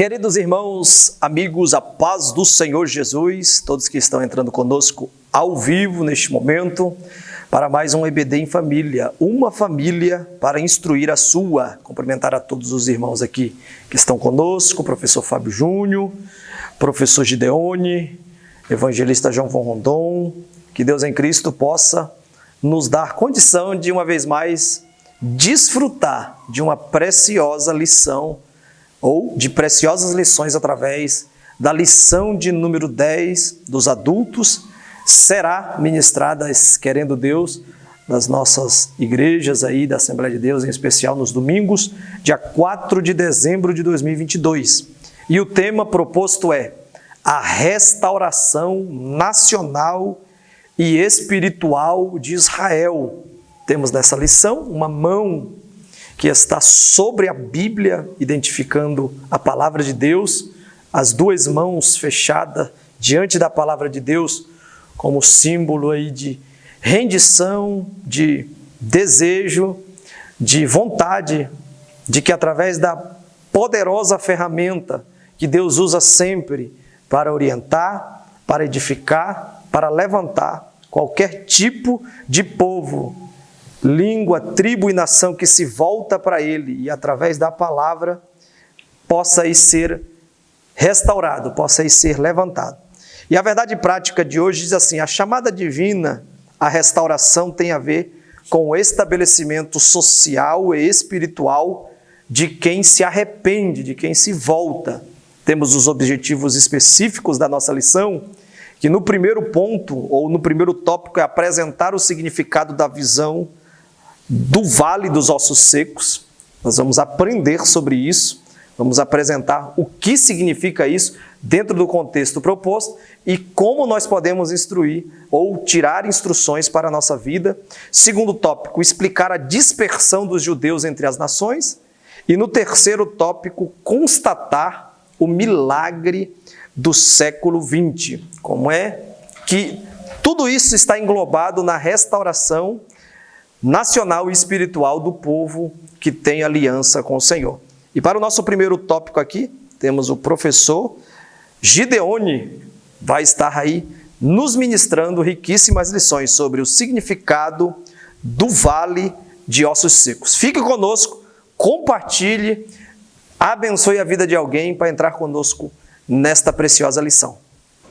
Queridos irmãos, amigos, a paz do Senhor Jesus, todos que estão entrando conosco ao vivo neste momento, para mais um EBD em família, uma família para instruir a sua. Cumprimentar a todos os irmãos aqui que estão conosco, o professor Fábio Júnior, professor Gideone, evangelista João von Rondon, que Deus em Cristo possa nos dar condição de, uma vez mais, desfrutar de uma preciosa lição ou de preciosas lições através da lição de número 10 dos adultos, será ministrada, querendo Deus, nas nossas igrejas aí da Assembleia de Deus, em especial nos domingos, dia 4 de dezembro de 2022. E o tema proposto é a restauração nacional e espiritual de Israel. Temos nessa lição uma mão que está sobre a Bíblia, identificando a palavra de Deus, as duas mãos fechadas diante da palavra de Deus, como símbolo aí de rendição, de desejo, de vontade, de que através da poderosa ferramenta que Deus usa sempre para orientar, para edificar, para levantar qualquer tipo de povo, língua, tribo e nação que se volta para Ele e através da palavra possa aí ser restaurado, possa aí ser levantado. E a verdade prática de hoje diz assim: a chamada divina, a restauração tem a ver com o estabelecimento social e espiritual de quem se arrepende, de quem se volta. Temos os objetivos específicos da nossa lição, que no primeiro ponto, ou no primeiro tópico, é apresentar o significado da visão do Vale dos Ossos Secos. Nós vamos aprender sobre isso, vamos apresentar o que significa isso dentro do contexto proposto e como nós podemos instruir ou tirar instruções para a nossa vida. Segundo tópico, explicar a dispersão dos judeus entre as nações. E no terceiro tópico, constatar o milagre do século XX. Como é que tudo isso está englobado na restauração nacional e espiritual do povo que tem aliança com o Senhor. E para o nosso primeiro tópico aqui, temos o professor Gideone, vai estar aí nos ministrando riquíssimas lições sobre o significado do Vale de Ossos Secos. Fique conosco, compartilhe, abençoe a vida de alguém para entrar conosco nesta preciosa lição.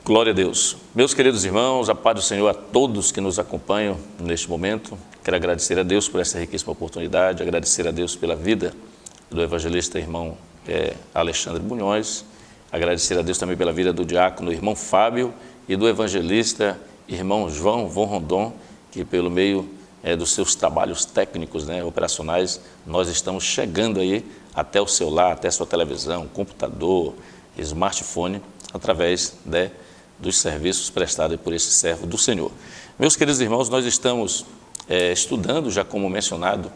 Glória a Deus. Meus queridos irmãos, a paz do Senhor a todos que nos acompanham neste momento. Quero agradecer a Deus por essa riquíssima oportunidade, agradecer a Deus pela vida do evangelista irmão Alexandre Munhoz, agradecer a Deus também pela vida do diácono irmão Fábio e do evangelista irmão João von Rondon, que pelo meio dos seus trabalhos técnicos, operacionais, nós estamos chegando aí até o seu lar, até a sua televisão, computador, smartphone, através dos serviços prestados por esse servo do Senhor. Meus queridos irmãos, nós estamos estudando, já como mencionado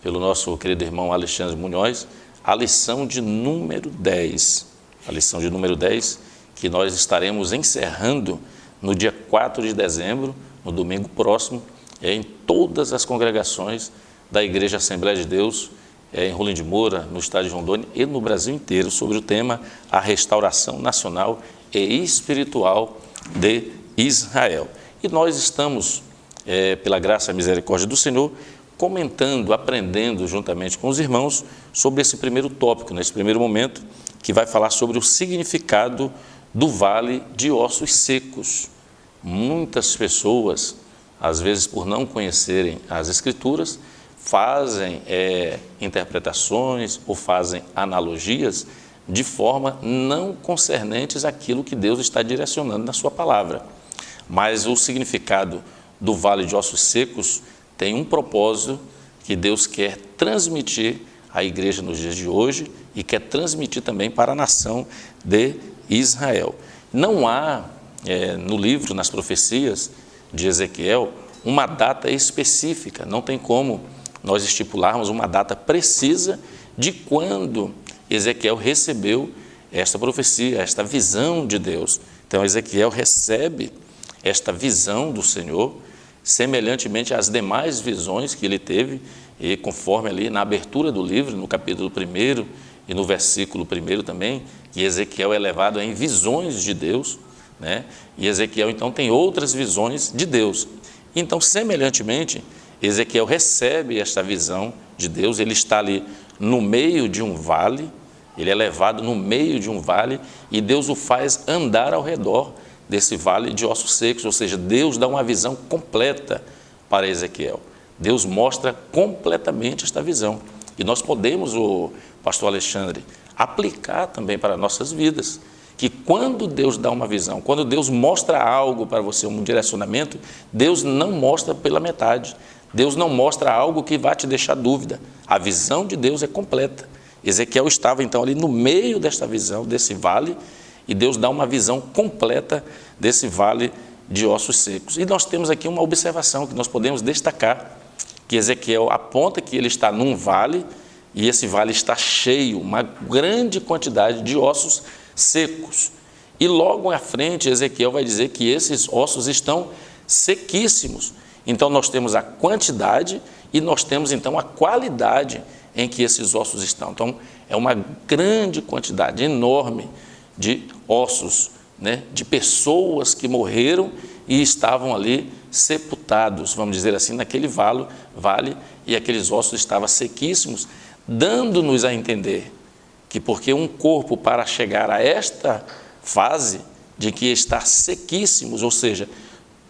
pelo nosso querido irmão Alexandre Munhoz, a lição de número 10. A lição de número 10, que nós estaremos encerrando no dia 4 de dezembro, no domingo próximo, em todas as congregações da Igreja Assembleia de Deus, em Rolim de Moura, no estado de Rondônia e no Brasil inteiro, sobre o tema a restauração nacional e espiritual de Israel. E nós estamos, pela graça e misericórdia do Senhor, comentando, aprendendo juntamente com os irmãos sobre esse primeiro tópico, nesse primeiro momento, que vai falar sobre o significado do Vale de Ossos Secos. Muitas pessoas, às vezes por não conhecerem as Escrituras, fazem interpretações ou fazem analogias de forma não concernentes àquilo que Deus está direcionando na sua palavra. Mas o significado do Vale de Ossos Secos tem um propósito que Deus quer transmitir à igreja nos dias de hoje e quer transmitir também para a nação de Israel. Não há no livro, nas profecias de Ezequiel, uma data específica, não tem como nós estipularmos uma data precisa de quando Ezequiel recebeu esta profecia, esta visão de Deus. Então Ezequiel recebe esta visão do Senhor, semelhantemente às demais visões que ele teve, e conforme ali na abertura do livro, no capítulo 1 e no versículo 1 também, que Ezequiel é levado em visões de Deus, né? E Ezequiel então tem outras visões de Deus. Então, semelhantemente, Ezequiel recebe esta visão de Deus, ele está ali no meio de um vale, ele é levado no meio de um vale e Deus o faz andar ao redor desse vale de ossos secos, ou seja, Deus dá uma visão completa para Ezequiel. Deus mostra completamente esta visão. E nós podemos, o pastor Alexandre, aplicar também para nossas vidas, que quando Deus dá uma visão, quando Deus mostra algo para você, um direcionamento, Deus não mostra pela metade. Deus não mostra algo que vai te deixar dúvida. A visão de Deus é completa. Ezequiel estava então ali no meio desta visão, desse vale, e Deus dá uma visão completa desse vale de ossos secos. E nós temos aqui uma observação que nós podemos destacar, que Ezequiel aponta que ele está num vale, e esse vale está cheio, uma grande quantidade de ossos secos. E logo à frente, Ezequiel vai dizer que esses ossos estão sequíssimos. Então nós temos a quantidade e nós temos então a qualidade em que esses ossos estão. Então é uma grande quantidade, enorme, de ossos, né, de pessoas que morreram e estavam ali sepultados, vamos dizer assim, naquele vale, e aqueles ossos estavam sequíssimos, dando-nos a entender que porque um corpo, para chegar a esta fase de que está sequíssimos, ou seja,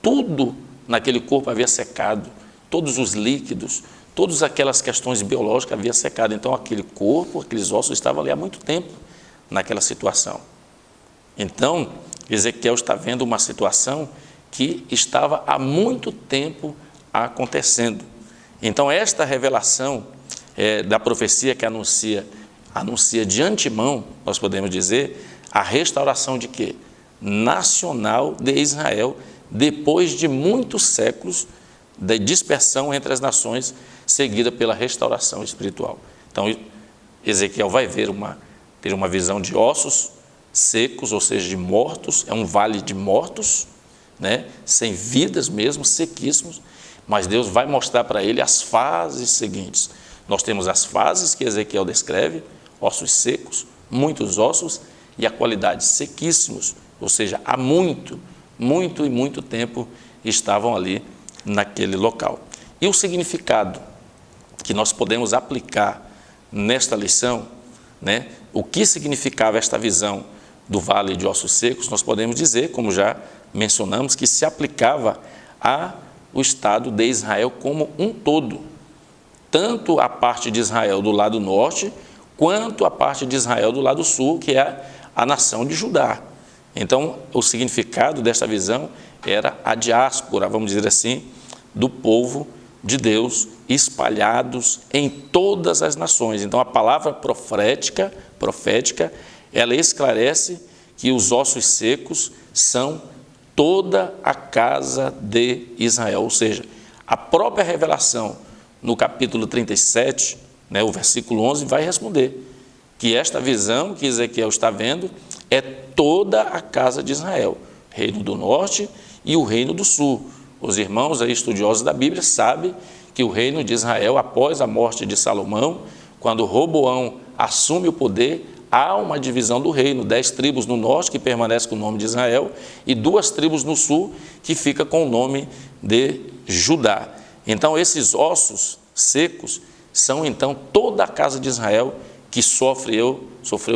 tudo naquele corpo havia secado, todos os líquidos, todas aquelas questões biológicas havia secado. Então aquele corpo, aqueles ossos estavam ali há muito tempo naquela situação. Então Ezequiel está vendo uma situação que estava há muito tempo acontecendo. Então esta revelação da profecia que anuncia de antemão, nós podemos dizer, a restauração de quê? Nacional de Israel, depois de muitos séculos de dispersão entre as nações, seguida pela restauração espiritual. Então Ezequiel vai ter uma visão de ossos secos, ou seja, de mortos, é um vale de mortos, né? Sem vidas mesmo, sequíssimos, mas Deus vai mostrar para ele as fases seguintes. Nós temos as fases que Ezequiel descreve, ossos secos, muitos ossos, e a qualidade, sequíssimos, ou seja, há muito tempo estavam ali naquele local. E o significado que nós podemos aplicar nesta lição, né? O que significava esta visão do vale de ossos secos, nós podemos dizer, como já mencionamos, que se aplicava ao Estado de Israel como um todo, tanto a parte de Israel do lado norte, quanto a parte de Israel do lado sul, que é a nação de Judá. Então, o significado desta visão era a diáspora, vamos dizer assim, do povo de Deus, espalhados em todas as nações. Então, a palavra profética, ela esclarece que os ossos secos são toda a casa de Israel. Ou seja, a própria revelação no capítulo 37, né, o versículo 11, vai responder que esta visão que Ezequiel está vendo é toda a casa de Israel, reino do norte e o reino do sul. Os irmãos aí, estudiosos da Bíblia, sabem que o reino de Israel, após a morte de Salomão, quando Roboão assume o poder, há uma divisão do reino, 10 tribos no norte, que permanece com o nome de Israel, e 2 tribos no sul, que fica com o nome de Judá. Então, esses ossos secos são, então, toda a casa de Israel que sofreu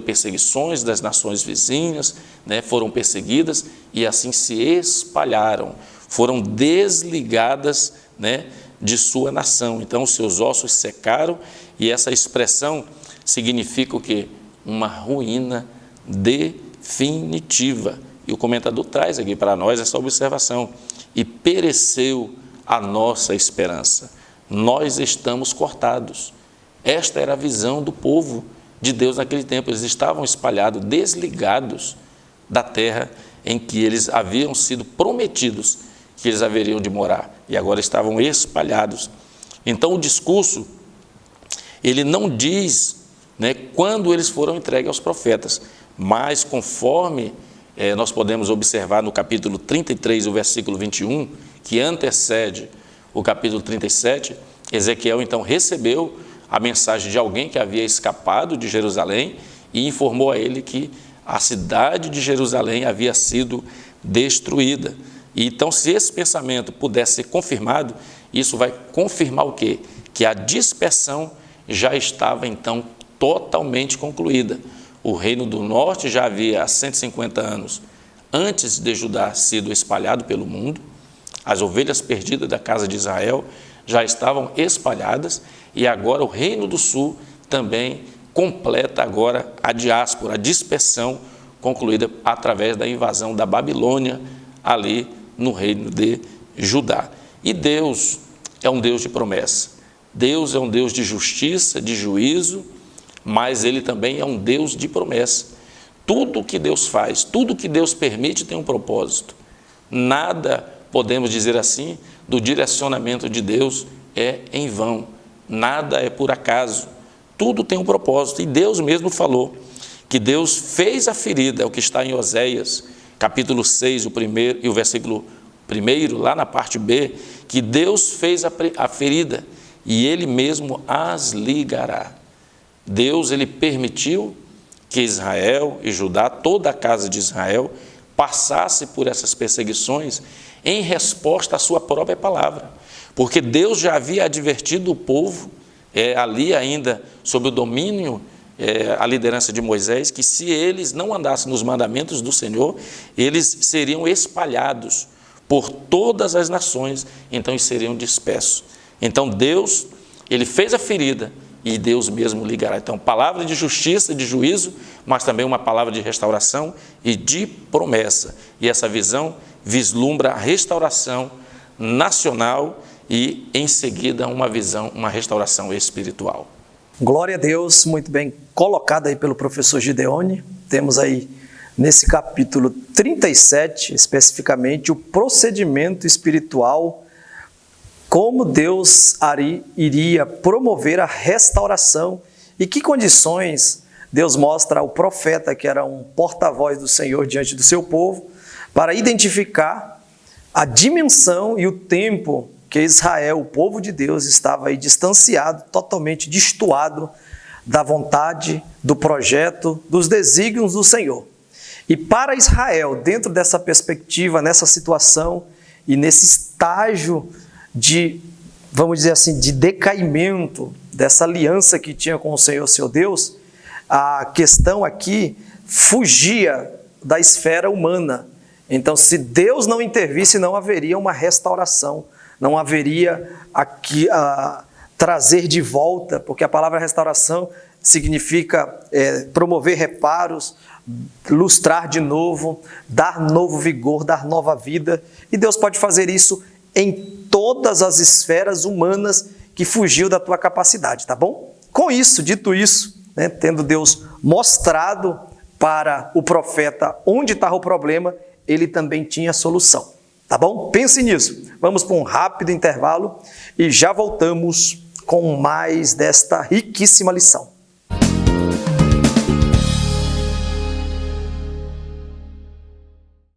perseguições das nações vizinhas, né, foram perseguidas e assim se espalharam, foram desligadas, né, de sua nação. Então, os seus ossos secaram, e essa expressão significa o quê? Uma ruína definitiva. E o comentador traz aqui para nós essa observação. E pereceu a nossa esperança. Nós estamos cortados. Esta era a visão do povo de Deus naquele tempo. Eles estavam espalhados, desligados da terra em que eles haviam sido prometidos que eles haveriam de morar, e agora estavam espalhados. Então o discurso, ele não diz, né, quando eles foram entregues aos profetas, mas conforme nós podemos observar no capítulo 33, o versículo 21, que antecede o capítulo 37, Ezequiel então recebeu a mensagem de alguém que havia escapado de Jerusalém e informou a ele que a cidade de Jerusalém havia sido destruída. E então, se esse pensamento pudesse ser confirmado, isso vai confirmar o quê? Que a dispersão já estava, então, totalmente concluída. O reino do norte já havia, há 150 anos, antes de Judá, sido espalhado pelo mundo. As ovelhas perdidas da casa de Israel já estavam espalhadas, e agora o reino do sul também completa agora a diáspora, a dispersão concluída através da invasão da Babilônia, ali no reino de Judá. E Deus é um Deus de promessa. Deus é um Deus de justiça, de juízo, mas Ele também é um Deus de promessa. Tudo que Deus faz, tudo que Deus permite tem um propósito. Nada, podemos dizer assim, do direcionamento de Deus é em vão. Nada é por acaso. Tudo tem um propósito. E Deus mesmo falou que Deus fez a ferida, é o que está em Oséias, capítulo 6, o primeiro, e o versículo 1, lá na parte B, que Deus fez a ferida e Ele mesmo as ligará. Deus, Ele permitiu que Israel e Judá, toda a casa de Israel, passasse por essas perseguições em resposta à sua própria palavra. Porque Deus já havia advertido o povo, ali ainda sob o domínio, a liderança de Moisés, que se eles não andassem nos mandamentos do Senhor, eles seriam espalhados por todas as nações, então eles seriam dispersos. Então Deus, Ele fez a ferida e Deus mesmo ligará. Então, palavra de justiça, de juízo, mas também uma palavra de restauração e de promessa. E essa visão vislumbra a restauração nacional e, em seguida, uma restauração espiritual. Glória a Deus, muito bem colocado aí pelo professor Gideone. Temos aí, nesse capítulo 37, especificamente, o procedimento espiritual, como Deus iria promover a restauração e que condições Deus mostra ao profeta, que era um porta-voz do Senhor diante do seu povo, para identificar a dimensão e o tempo que Israel, o povo de Deus, estava aí distanciado, totalmente destoado da vontade, do projeto, dos desígnios do Senhor. E para Israel, dentro dessa perspectiva, nessa situação e nesse estágio de, vamos dizer assim, de decaimento dessa aliança que tinha com o Senhor, seu Deus, a questão aqui fugia da esfera humana. Então, se Deus não intervisse, não haveria uma restauração, não haveria aqui trazer de volta, porque a palavra restauração significa promover reparos, lustrar de novo, dar novo vigor, dar nova vida. E Deus pode fazer isso em todas as esferas humanas que fugiu da tua capacidade, tá bom? Com isso, dito isso, né, tendo Deus mostrado para o profeta onde estava o problema, ele também tinha a solução, tá bom? Pense nisso. Vamos para um rápido intervalo e já voltamos com mais desta riquíssima lição.